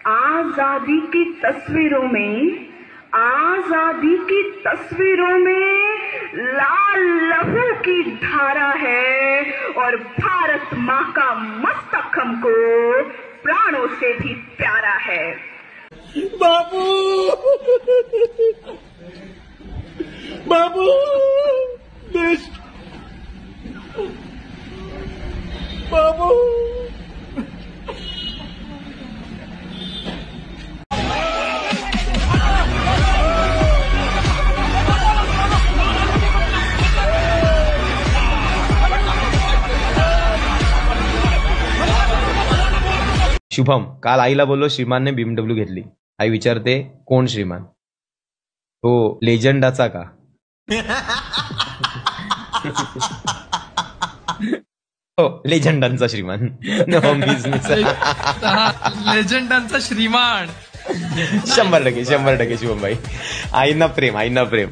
आजादी की तस्वीरों में, आजादी की तस्वीरों में लाल लहू की धारा है और भारत माँ का मस्तक हमको प्राणों से भी प्यारा है। बाबू बाबू देश बाबू शुभम, काल आईला बोललो श्रीमानने BMW घेतली. आई विचारते कोण श्रीमान? हो लेजंडाचा का? हो लेजंडांचा श्रीमान. लेजंडांचा श्रीमान. 100% शुभम भाई. आईना प्रेम.